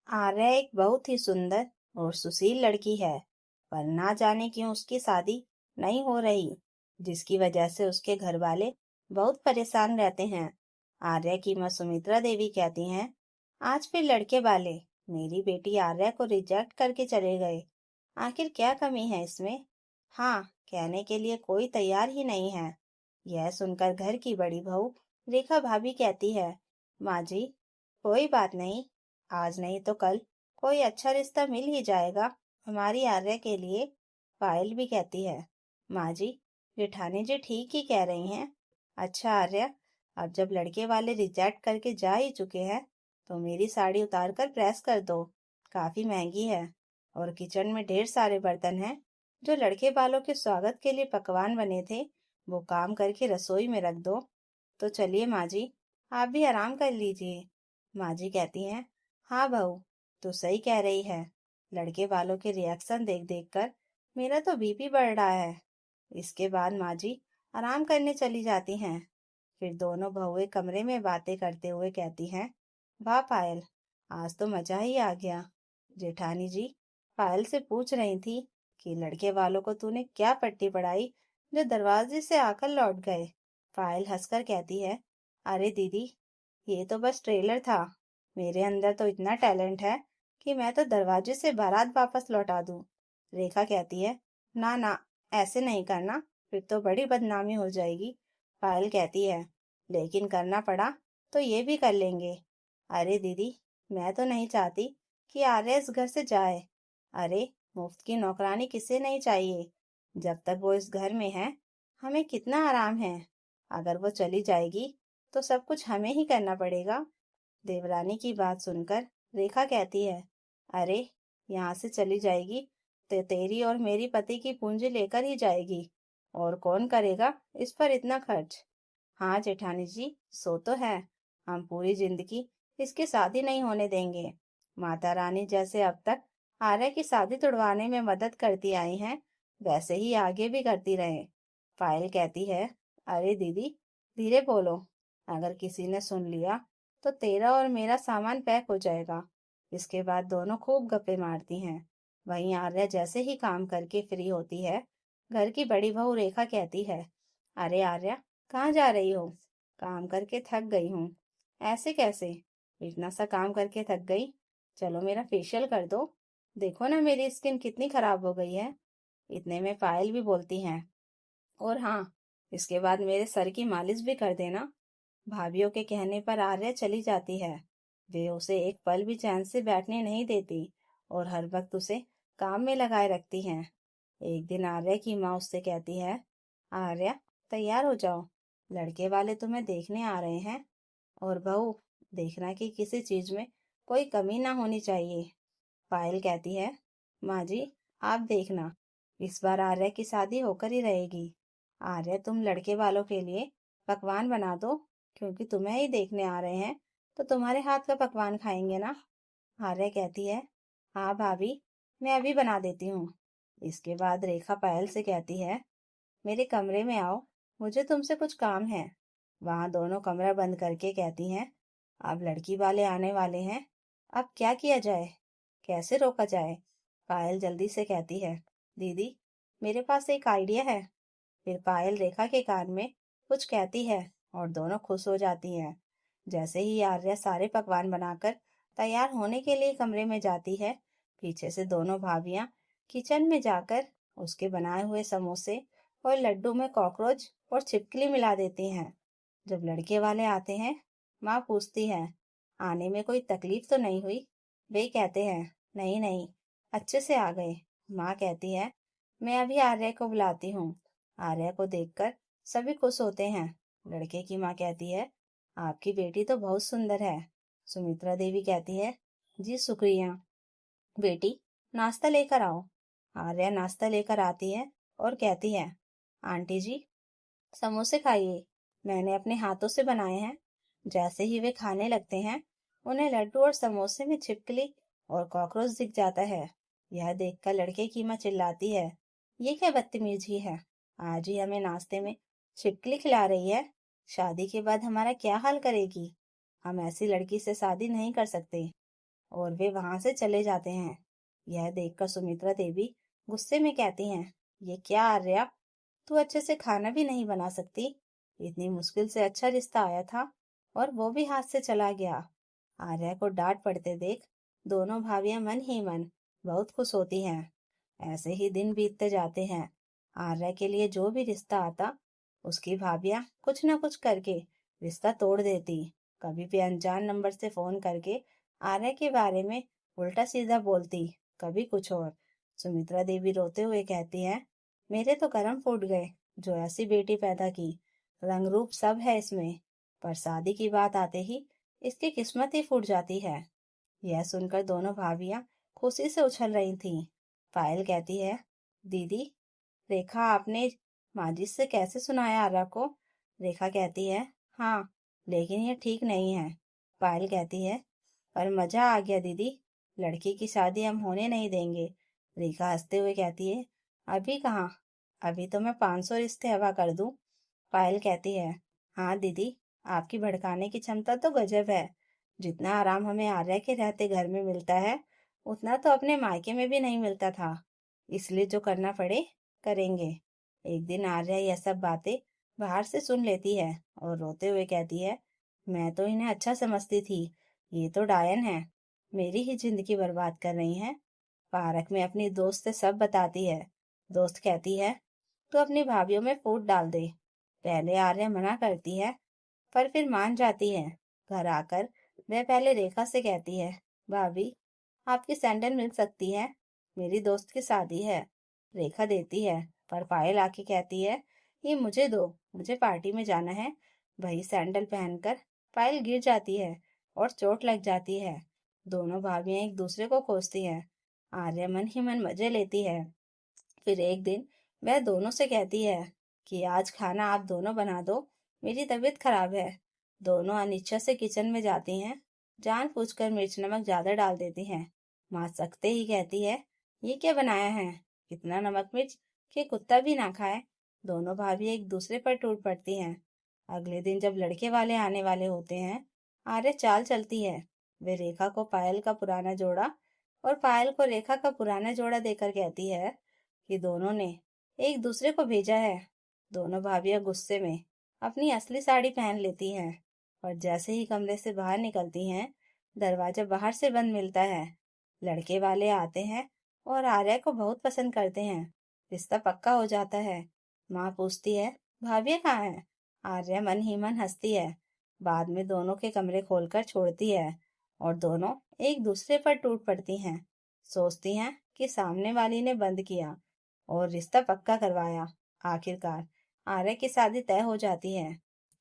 आर्या एक बहुत ही सुंदर और सुशील लड़की है, पर ना जाने क्यों उसकी शादी नहीं हो रही, जिसकी वजह से उसके घर वाले बहुत परेशान रहते हैं। आर्या की माँ सुमित्रा देवी कहती हैं, आज फिर लड़के वाले मेरी बेटी आर्या को रिजेक्ट करके चले गए। आखिर क्या कमी है इसमें? हाँ, कहने के लिए कोई तैयार ही नहीं है। यह सुनकर घर की बड़ी बहू रेखा भाभी कहती है, माँ जी, कोई बात नहीं, आज नहीं तो कल कोई अच्छा रिश्ता मिल ही जाएगा हमारी आर्या के लिए। पायल भी कहती है, माँ जी, जेठानी जी ठीक ही कह रही हैं। अच्छा आर्या, अब जब लड़के वाले रिजेक्ट करके जा ही चुके हैं, तो मेरी साड़ी उतार कर प्रेस कर दो, काफी महंगी है। और किचन में ढेर सारे बर्तन हैं, जो लड़के वालों के स्वागत के लिए पकवान बने थे, वो काम करके रसोई में रख दो। तो चलिए माँ जी, आप भी आराम कर लीजिए। माँ जी कहती हैं, हाँ बहू, तो सही कह रही है। लड़के वालों के रिएक्शन देख देख कर मेरा तो बीपी बढ़ रहा है। इसके बाद माँ जी आराम करने चली जाती हैं। फिर दोनों बहुएं कमरे में बातें करते हुए कहती हैं, वाह पायल, आज तो मजा ही आ गया। जेठानी जी पायल से पूछ रही थी कि लड़के वालों को तूने क्या पट्टी पढ़ाई जो दरवाजे से आकर लौट गए। पायल हंसकर कहती है, अरे दीदी, ये तो बस ट्रेलर था। मेरे अंदर तो इतना टैलेंट है कि मैं तो दरवाजे से बारात वापस लौटा दूं। रेखा कहती है, ना ना, ऐसे नहीं करना, फिर तो बड़ी बदनामी हो जाएगी। पायल कहती है, लेकिन करना पड़ा तो ये भी कर लेंगे। अरे दीदी, मैं तो नहीं चाहती कि आर्या इस घर से जाए। अरे, मुफ्त की नौकरानी किसे नहीं चाहिए। जब तक वो इस घर में है, हमें कितना आराम है। अगर वो चली जाएगी तो सब कुछ हमें ही करना पड़ेगा। देवरानी की बात सुनकर रेखा कहती है, अरे, यहाँ से चली जाएगी तो तेरी और मेरी पति की पूंजी लेकर ही जाएगी, और कौन करेगा इस पर इतना खर्च। हाँ जेठानी जी, सो तो है, हम पूरी जिंदगी इसकी शादी नहीं होने देंगे। माता रानी जैसे अब तक आर्या की शादी तुड़वाने में मदद करती आई हैं, वैसे ही आगे भी करती रहे। पायल कहती है, अरे दीदी, धीरे बोलो, अगर किसी ने सुन लिया तो तेरा और मेरा सामान पैक हो जाएगा। इसके बाद दोनों खूब गप्पे मारती हैं। वहीं आर्या जैसे ही काम करके फ्री होती है, घर की बड़ी बहू रेखा कहती है, अरे आर्या, कहाँ जा रही हो? काम करके थक गई हूँ। ऐसे कैसे? इतना सा काम करके थक गई? चलो मेरा फेशियल कर दो, देखो ना मेरी स्किन कितनी खराब हो गई है। इतने में पायल भी बोलती हैं, और हाँ, इसके बाद मेरे सर की मालिश भी कर देना। भाभीियों के कहने पर आर्या चली जाती है। वे उसे एक पल भी चैन से बैठने नहीं देती और हर वक्त उसे काम में लगाए रखती हैं। एक दिन आर्या की माँ उससे कहती है, आर्या, तैयार हो जाओ, लड़के वाले तुम्हें देखने आ रहे हैं। और बहू, देखना कि किसी चीज में कोई कमी ना होनी चाहिए। पायल कहती है, माँ जी, आप देखना, इस बार आर्या की शादी होकर ही रहेगी। आर्या, तुम लड़के वालों के लिए पकवान बना दो, क्योंकि तुम्हें ही देखने आ रहे हैं, तो तुम्हारे हाथ का पकवान खाएंगे ना। आर्या कहती है, हाँ भाभी, मैं अभी बना देती हूँ। इसके बाद रेखा पायल से कहती है, मेरे कमरे में आओ, मुझे तुमसे कुछ काम है। वहां दोनों कमरा बंद करके कहती हैं, अब लड़की वाले आने वाले हैं, अब क्या किया जाए, कैसे रोका जाए। पायल जल्दी से कहती है, दीदी, मेरे पास एक आइडिया है। फिर पायल रेखा के कान में कुछ कहती है और दोनों खुश हो जाती हैं। जैसे ही आर्या सारे पकवान बनाकर तैयार होने के लिए कमरे में जाती है, पीछे से दोनों भाभियां किचन में जाकर उसके बनाए हुए समोसे और लड्डू में कॉकरोच और छिपकली मिला देती हैं। जब लड़के वाले आते हैं, माँ पूछती है, आने में कोई तकलीफ तो नहीं हुई? वे कहते हैं, नहीं नहीं, अच्छे से आ गए। माँ कहती है, मैं अभी आर्या को बुलाती हूँ। आर्या को देखकर सभी खुश होते हैं। लड़के की माँ कहती है, आपकी बेटी तो बहुत सुंदर है। सुमित्रा देवी कहती है, जी शुक्रिया। बेटी, नाश्ता लेकर आओ। आर्या नाश्ता लेकर आती है और कहती है, आंटी जी, समोसे खाइए, मैंने अपने हाथों से बनाए हैं। जैसे ही वे खाने लगते हैं, उन्हें लड्डू और समोसे में छिपकली और कॉकरोच दिख जाता है। यह देखकर लड़के की माँ चिल्लाती है, ये क्या बदतमीजी है, आज ही हमें नाश्ते में छिपकली खिला रही है, शादी के बाद हमारा क्या हाल करेगी। हम ऐसी लड़की से शादी नहीं कर सकते। और वे वहां से चले जाते हैं। यह देखकर सुमित्रा देवी गुस्से में कहती हैं, ये क्या आर्या, तू अच्छे से खाना भी नहीं बना सकती। इतनी मुश्किल से अच्छा रिश्ता आया था और वो भी हाथ से चला गया। आर्या को डांट पड़ते देख दोनों भाभियां मन ही मन बहुत खुश होती हैं। ऐसे ही दिन बीतते जाते हैं। आर्या के लिए जो भी रिश्ता आता, उसकी भाभियां कुछ न कुछ करके रिश्ता तोड़ देती। कभी भी अनजान नंबर से फोन करके आर्या के बारे में उल्टा सीधा बोलती, कभी कुछ और। सुमित्रा देवी रोते हुए कहती है, मेरे तो कर्म फूट गए जो ऐसी बेटी पैदा की। रंग रूप सब है इसमें, पर शादी की बात आते ही इसकी किस्मत ही फूट जाती है। यह सुनकर दोनों भाभियां खुशी से उछल रही थीं। पायल कहती है, दीदी, रेखा आपने माजिद से कैसे सुनाया आर्या को? रेखा कहती है, हाँ, लेकिन यह ठीक नहीं है। पायल कहती है, पर मजा आ गया दीदी, लड़की की शादी हम होने नहीं देंगे। रेखा हंसते हुए कहती है, अभी कहाँ, अभी तो मैं 500 रिश्ते हवा कर दूं। पायल कहती है, हाँ दीदी, आपकी भड़काने की क्षमता तो गजब है। जितना आराम हमें आर्या के रहते घर में मिलता है, उतना तो अपने मायके में भी नहीं मिलता था। इसलिए जो करना पड़े करेंगे। एक दिन आर्या यह सब बातें बाहर से सुन लेती है और रोते हुए कहती है, मैं तो इन्हें अच्छा समझती थी, ये तो डायन है, मेरी ही जिंदगी बर्बाद कर रही हैं। पार्क में अपनी दोस्त से सब बताती है। दोस्त कहती है, तू अपनी भाभीियों में फूट डाल दे। पहले आर्या मना करती है, पर फिर मान जाती है। घर आकर वह पहले रेखा से कहती है, भाभी, आपकी सैंडल मिल सकती है, मेरी दोस्त की शादी है। रेखा देती है, पर पायल आके कहती है, ये मुझे दो, मुझे पार्टी में जाना है। वही सैंडल पहनकर पायल गिर जाती है और चोट लग जाती है। दोनों भाभियां एक दूसरे को कोसती हैं। आर्या मन ही मन मजे लेती है। फिर एक दिन वह दोनों से कहती है कि आज खाना आप दोनों बना दो, मेरी तबीयत खराब है। दोनों अनिच्छा से किचन में जाती हैं। जानबूझकर मिर्च नमक ज्यादा डाल देती हैं। माँ सकते ही कहती है, ये क्या बनाया है, इतना नमक मिर्च कि कुत्ता भी ना खाए। दोनों भाभी एक दूसरे पर टूट पड़ती हैं। अगले दिन जब लड़के वाले आने वाले होते हैं, आर्य चाल चलती है। वे रेखा को पायल का पुराना जोड़ा और पायल को रेखा का पुराना जोड़ा देकर कहती है कि दोनों ने एक दूसरे को भेजा है। दोनों भाभियां गुस्से में अपनी असली साड़ी पहन लेती हैं और जैसे ही कमरे से बाहर निकलती हैं, दरवाजा बाहर से बंद मिलता है। लड़के वाले आते हैं और आर्या को बहुत पसंद करते हैं। रिश्ता पक्का हो जाता है। माँ पूछती है, भाभी कहाँ है? आर्या मन ही मन हंसती है। बाद में दोनों के कमरे खोलकर छोड़ती है और दोनों एक दूसरे पर टूट पड़ती हैं। सोचती हैं कि सामने वाली ने बंद किया और रिश्ता पक्का करवाया। आखिरकार आर्या की शादी तय हो जाती है।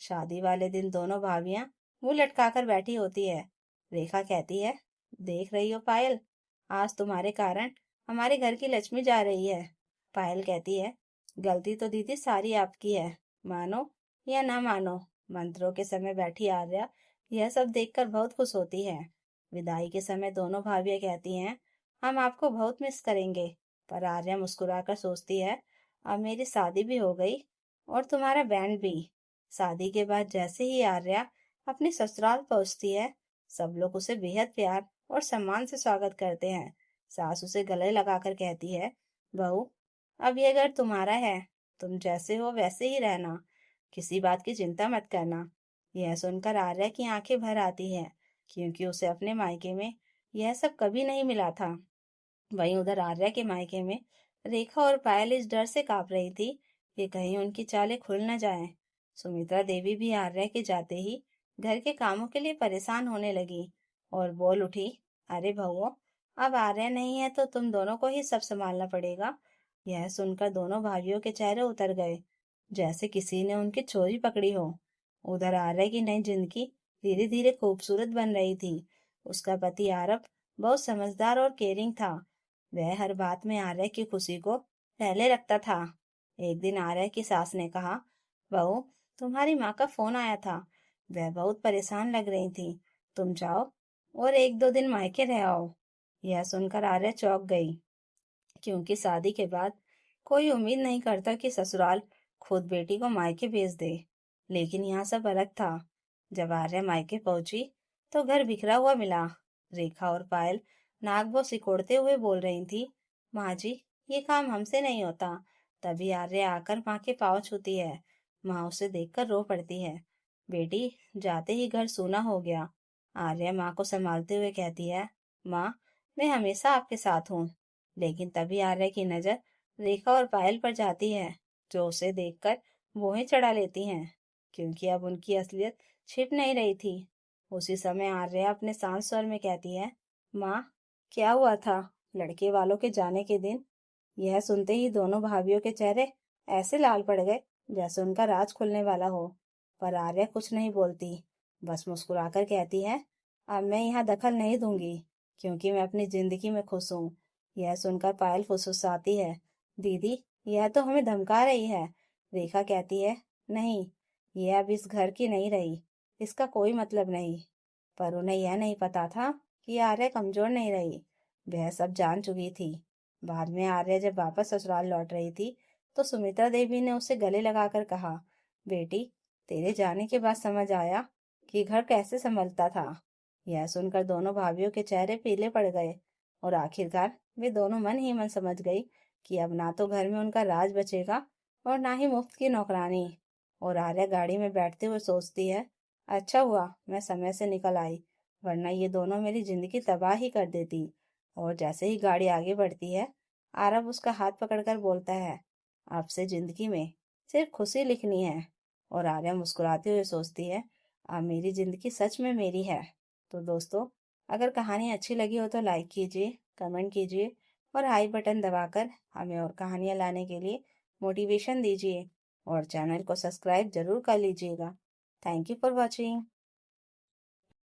शादी वाले दिन दोनों भाभियां मुंह लटकाकर बैठी होती है। रेखा कहती है, देख रही हो पायल, आज तुम्हारे कारण हमारे घर की लक्ष्मी जा रही है। पायल कहती है, गलती तो दीदी सारी आपकी है, मानो या ना मानो। मंत्रों के समय बैठी आर्या यह सब देखकर बहुत खुश होती है। विदाई के समय दोनों भाभियां कहती हैं, हम आपको बहुत मिस करेंगे। पर आर्या मुस्कुराकर सोचती है, अब मेरी शादी भी हो गई और तुम्हारा बैंड भी। शादी के बाद जैसे ही आर्या अपने ससुराल पहुंचती है, सब लोग उसे बेहद प्यार और सम्मान से स्वागत करते हैं। सास उसे गले लगाकर कहती है, बहू, अब ये घर तुम्हारा है, तुम जैसे हो वैसे ही रहना, किसी बात की चिंता मत करना। यह सुनकर आर्या की आंखें भर आती हैं, क्योंकि उसे अपने मायके में यह सब कभी नहीं मिला था। वहीं उधर आर्या के मायके में रेखा और पायल इस डर से कांप रही थी कि कहीं उनकी चालें खुल न जाएं। सुमित्रा देवी भी आर्या के जाते ही घर के कामों के लिए परेशान होने लगी और बोल उठी, अरे बहुओं, अब आर्या नहीं है तो तुम दोनों को ही सब संभालना पड़ेगा। यह सुनकर दोनों भाइयों के चेहरे उतर गए, जैसे किसी ने उनकी चोरी पकड़ी हो। उधर आर्या की नई जिंदगी धीरे धीरे खूबसूरत बन रही थी। उसका पति आरब बहुत समझदार और केयरिंग था। वह हर बात में आर्या की खुशी को पहले रखता था। एक दिन आर्या की सास ने कहा, बहू, तुम्हारी माँ का फोन आया था, वह बहुत परेशान लग रही थी, तुम जाओ और 1-2 दिन मायके रह आओ। यह सुनकर आर्या चौंक गई, क्योंकि शादी के बाद कोई उम्मीद नहीं करता कि ससुराल खुद बेटी को मायके भेज दे। लेकिन यहाँ सब अलग था। जब आर्या मायके पहुंची तो घर बिखरा हुआ मिला। रेखा और पायल नाक को सिकोड़ते हुए बोल रही थी, माँ जी, ये काम हमसे नहीं होता। तभी आर्या आकर माँ के पाँव छूती है। माँ उसे देखकर रो पड़ती है। बेटी, जाते ही घर सूना हो गया। आर्या माँ को संभालते हुए कहती है, माँ, मैं हमेशा आपके साथ हूँ। लेकिन तभी आर्या की नजर रेखा और पायल पर जाती है, जो उसे देखकर वहीं चढ़ा लेती हैं, क्योंकि अब उनकी असलियत छिप नहीं रही थी। उसी समय आर्या अपने शांत स्वर में कहती है, माँ, क्या हुआ था लड़के वालों के जाने के दिन? यह सुनते ही दोनों भाभियों के चेहरे ऐसे लाल पड़ गए जैसे उनका राज खुलने वाला हो। पर आर्या कुछ नहीं बोलती, बस मुस्कुराकर कहती है, अब मैं यहाँ दखल नहीं दूंगी, क्योंकि मैं अपनी जिंदगी में खुश हूँ। यह सुनकर पायल फुसफुसाती है, दीदी, यह तो हमें धमका रही है। रेखा कहती है, नहीं, यह अब इस घर की नहीं रही, इसका कोई मतलब नहीं। पर उन्हें यह नहीं पता था कि आर्या कमजोर नहीं रही, वह सब जान चुकी थी। बाद में आर्या जब वापस ससुराल लौट रही थी, तो सुमित्रा देवी ने उसे गले लगाकर कहा, बेटी, तेरे जाने के बाद समझ आया कि घर कैसे संभलता था। यह सुनकर दोनों भाभियों के चेहरे पीले पड़ गए और आखिरकार वे दोनों मन ही मन समझ गई कि अब ना तो घर में उनका राज बचेगा और ना ही मुफ्त की नौकरानी। और आर्या गाड़ी में बैठते हुए सोचती है, अच्छा हुआ मैं समय से निकल आई, वरना ये दोनों मेरी जिंदगी तबाह ही कर देती। और जैसे ही गाड़ी आगे बढ़ती है, आरव उसका हाथ पकड़कर बोलता है, आपसे जिंदगी में सिर्फ खुशी लिखनी है। और आर्या मुस्कुराते हुए सोचती है, अब मेरी जिंदगी सच में मेरी है। तो दोस्तों, अगर कहानी अच्छी लगी हो तो लाइक कीजिए, कमेंट कीजिए और हाई बटन दबाकर हमें और कहानियाँ लाने के लिए मोटिवेशन दीजिए। और चैनल को सब्सक्राइब जरूर कर लीजिएगा। Thank you for watching.